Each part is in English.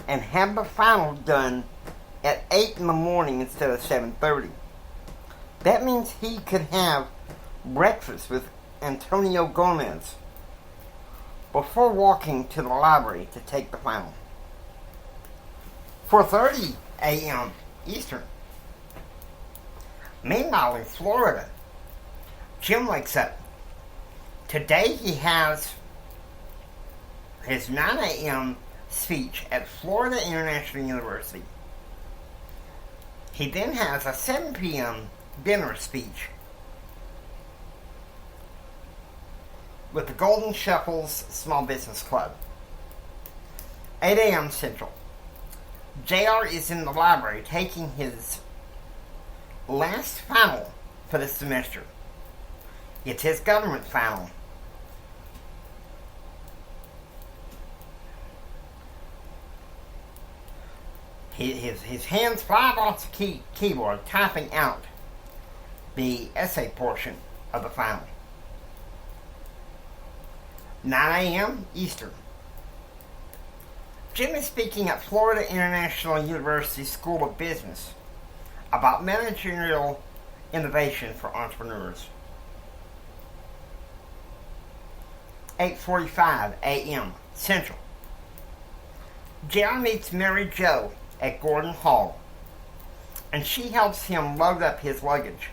and have the final done at 8 in the morning instead of 7:30. That means he could have breakfast with Antonio Gomez before walking to the library to take the final. 4:30 a.m. Eastern. Meanwhile, in Florida, Jim wakes up. Today he has his 9 a.m. speech at Florida International University. He then has a 7 p.m. dinner speech with the Golden Shuffles Small Business Club. 8 a.m. Central. JR is in the library taking his last final for the semester. It's his government final. His hands fly off the keyboard, typing out the essay portion of the final. 9 a.m. Eastern. Jim is speaking at Florida International University School of Business about managerial innovation for entrepreneurs. 8:45 a.m. Central. JR meets Mary Jo at Gordon Hall, and she helps him load up his luggage.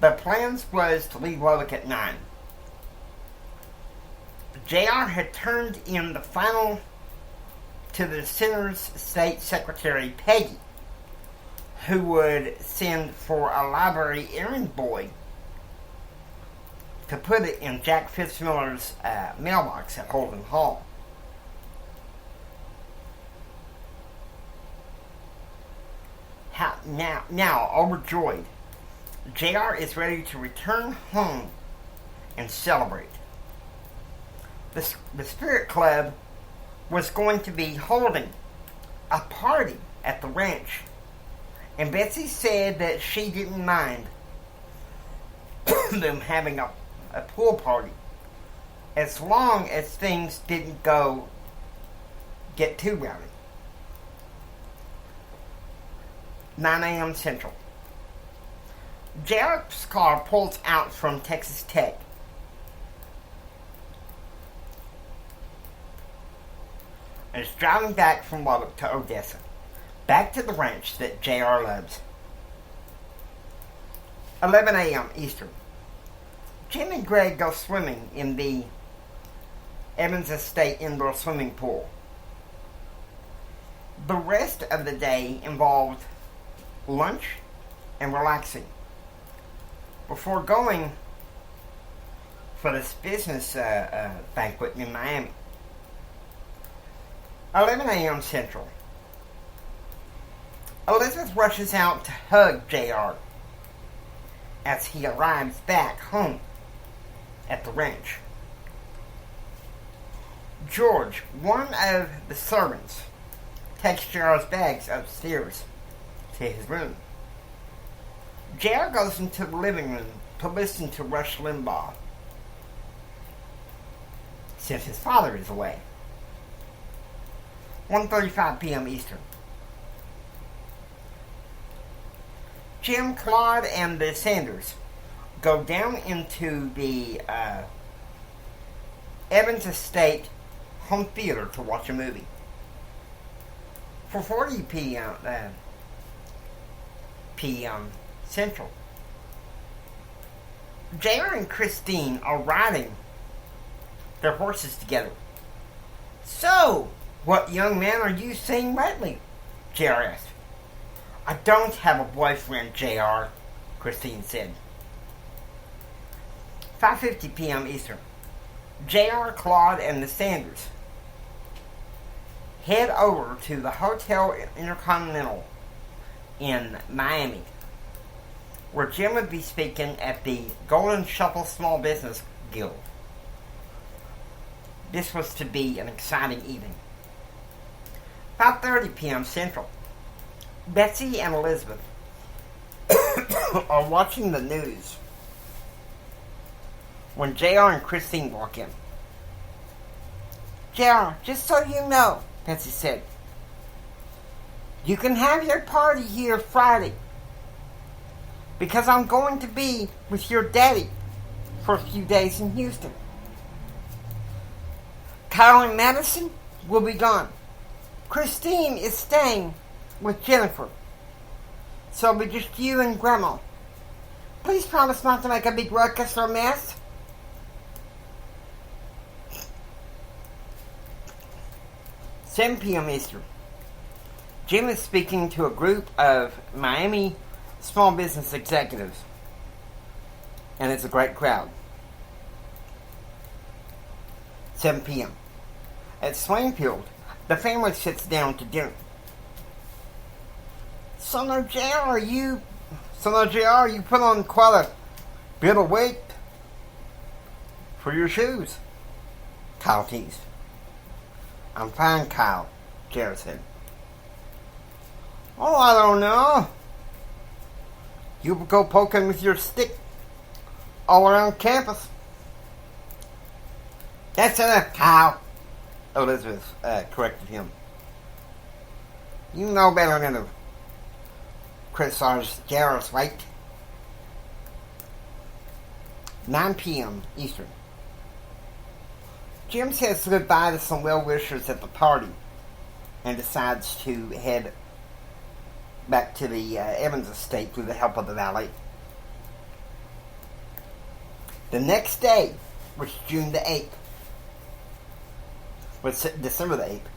The plans was to leave Lubbock at 9. JR had turned in the final to the center's state secretary, Peggy, who would send for a library errand boy to put it in Jack Fitzmiller's mailbox at Holden Hall. Now, overjoyed, JR is ready to return home and celebrate. The Spirit Club was going to be holding a party at the ranch, and Betsy said that she didn't mind them having a pool party as long as things didn't get too rowdy. 9 a.m. Central. JR's car pulls out from Texas Tech. And is driving back from Lubbock to Odessa, back to the ranch that JR loves. 11 a.m. Eastern. Jim and Greg go swimming in the Evans Estate indoor swimming pool. The rest of the day involved lunch and relaxing before going for this business banquet in Miami. 11 a.m. Central. Elizabeth rushes out to hug JR as he arrives back home at the ranch. George, one of the servants, takes JR's bags upstairs to his room. JR goes into the living room to listen to Rush Limbaugh, since his father is away. 1:35 p.m. Eastern. Jim, Claude, and the Sanders go down into the Evans Estate home theater to watch a movie. 4:40 p.m. Central. JR and Christine are riding their horses together. So, what young man are you seeing lately? JR asked. I don't have a boyfriend, JR, Christine said. 5:50 p.m. Eastern. JR, Claude, and the Sanders head over to the Hotel Intercontinental in Miami, where Jim would be speaking at the Golden Shuffle Small Business Guild. This was to be an exciting evening. 5:30 p.m. Central. Betsy and Elizabeth are watching the news when JR and Christine walk in. JR, just so you know, Betsy said. You can have your party here Friday, because I'm going to be with your daddy for a few days in Houston. Kyle and Madison will be gone. Christine is staying with Jennifer, so it'll be just you and Grandma. Please promise not to make a big ruckus or mess. "7 p.m. Eastern. Jim is speaking to a group of Miami small business executives, and it's a great crowd. 7 p.m. At Swainfield, the family sits down to dinner. Son of JR, you put on quite a bit of weight for your shoes," Kyle teased. "I'm fine, Kyle," JR said. "Oh, I don't know. You go poking with your stick all around campus." "That's enough, Kyle," Elizabeth corrected him. "You know better than to criticize JR's weight." 9 p.m. Eastern. Jim says goodbye to some well-wishers at the party and decides to head back to the Evans estate with the help of the valet. The next day was December the 8th.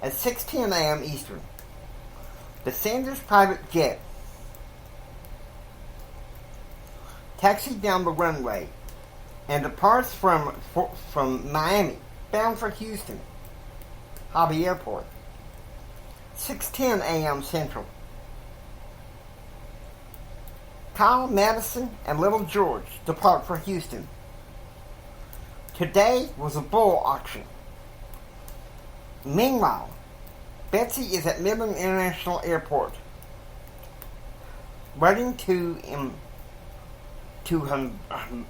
At 6:10 a.m. Eastern, the Sanders private jet taxied down the runway and departs from Miami, bound for Houston Hobby Airport. 6:10 a.m. Central. Kyle, Madison, and Little George depart for Houston. Today was a bull auction. Meanwhile, Betsy is at Midland International Airport, waiting to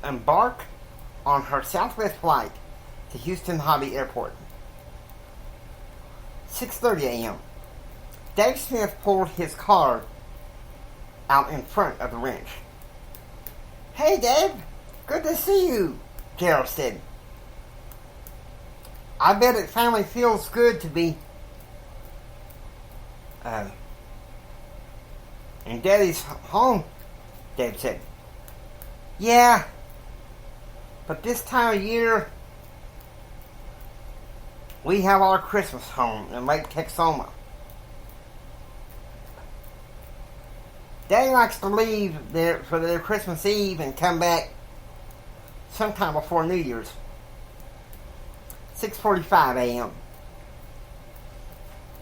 embark on her Southwest flight to Houston Hobby Airport. 6:30 a.m. Dave Smith pulled his car out in front of the ranch. "Hey, Dave, good to see you," Gerald said. "I bet it finally feels good to be in Daddy's home," Dave said. "Yeah, but this time of year, we have our Christmas home in Lake Texoma. Daddy likes to leave there for their Christmas Eve and come back sometime before New Year's." 6:45 a.m.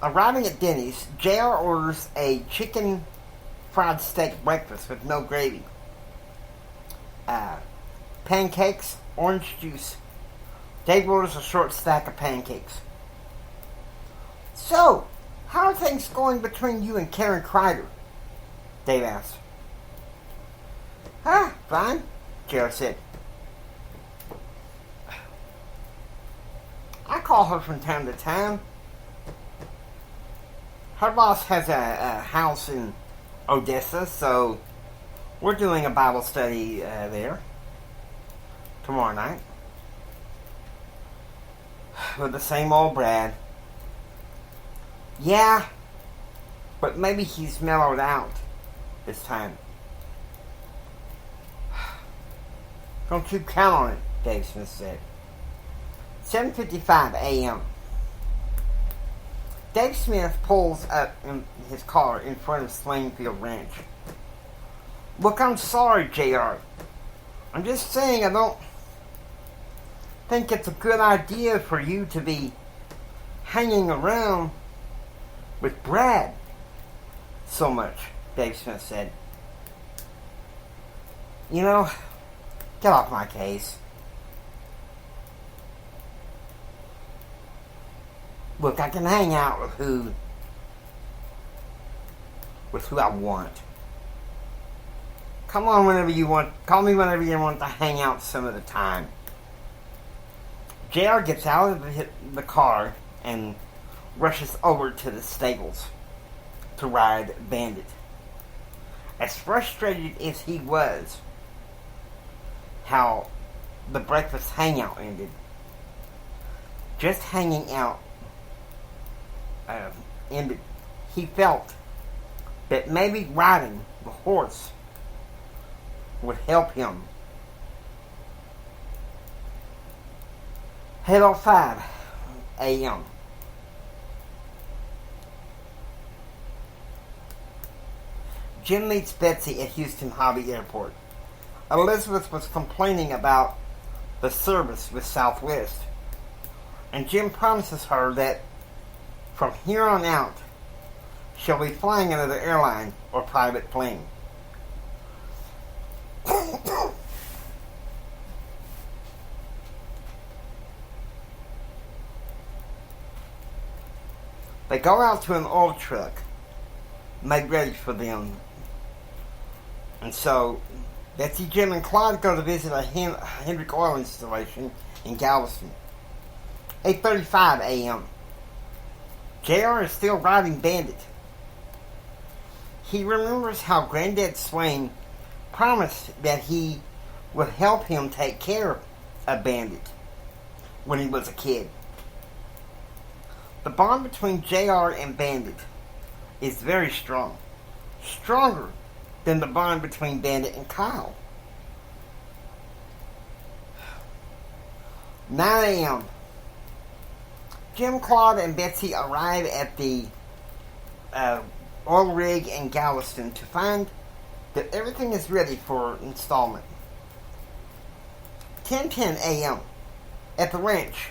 Arriving at Denny's, JR orders a chicken fried steak breakfast with no gravy, pancakes, orange juice. Dave orders a short stack of pancakes. "So, how are things going between you and Karen Kreider?" Dave asked. Fine," JR said. "I call her from time to time. Her boss has a house in Odessa, so we're doing a Bible study there tomorrow night with the same old Brad." "Yeah, but maybe he's mellowed out this time." "Don't you count on it," Dave Smith said. 7:55 a.m. Dave Smith pulls up in his car in front of Swainfield Ranch. "Look, I'm sorry, JR. I'm just saying I don't think it's a good idea for you to be hanging around with Brad so much," Dave Smith said. "You know, get off my case. Look, I can hang out with who I want. Come on whenever you want. Call me whenever you want to hang out some of the time." JR gets out of the car and rushes over to the stables to ride Bandit. As frustrated as he was how the breakfast hangout ended, just hanging out ended, he felt that maybe riding the horse would help him. 8:05 a.m. Jim meets Betsy at Houston Hobby Airport. Elizabeth was complaining about the service with Southwest, and Jim promises her that from here on out, she'll be flying another airline or private plane. They go out to an oil truck made ready for them. And so, Betsy, Jim, and Claude go to visit a Hendrick oil installation in Galveston. 8:35 a.m. JR is still riding Bandit. He remembers how Granddad Swain promised that he would help him take care of Bandit when he was a kid. The bond between JR and Bandit is very strong. Stronger than the bond between Bandit and Kyle. 9 a.m. Jim, Claude, and Betsy arrive at the oil rig in Galveston to find that everything is ready for installment. 10:10 a.m. At the ranch,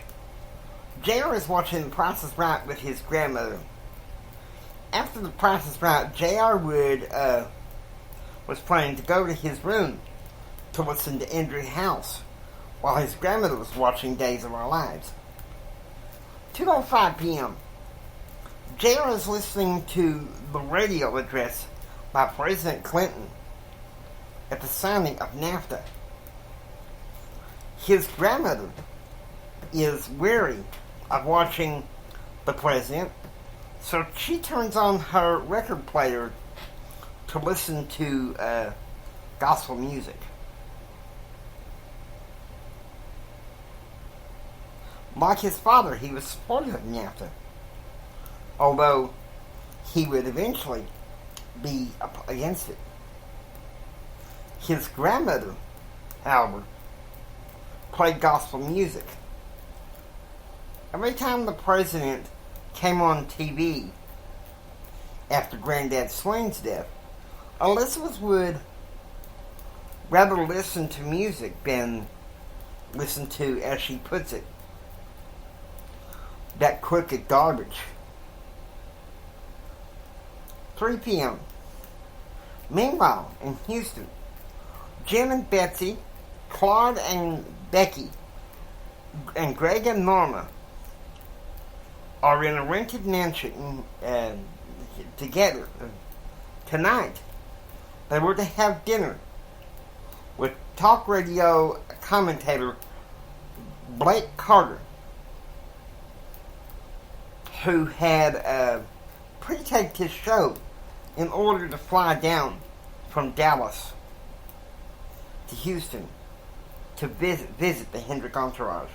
JR is watching The Price is Right with his grandmother. After The Price is Right, JR was planning to go to his room to listen to Andrew House while his grandmother was watching Days of Our Lives. 2:05 p.m. JR is listening to the radio address by President Clinton at the signing of NAFTA. His grandmother is weary of watching the president, so she turns on her record player to listen to gospel music. Like his father, he was supportive of NAFTA, although he would eventually be against it. His grandmother, however, played gospel music. Every time the president came on TV after Granddad Swain's death, Elizabeth would rather listen to music than listen to, as she puts it, that crooked garbage. 3 p.m. Meanwhile, in Houston, Jim and Betsy, Claude and Becky, and Greg and Norma are in a rented mansion together. Tonight, they were to have dinner with talk radio commentator Blake Carter, who had pre-taped his show in order to fly down from Dallas to Houston to visit the Hendrick entourage.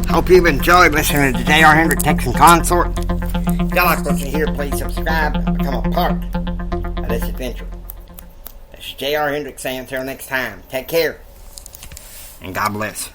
Hope you've enjoyed listening to J.R. Hendrick Texan Consort. If y'all like what you hear, please subscribe and become a part of this adventure. This is J.R. Hendrick saying until next time, take care and God bless.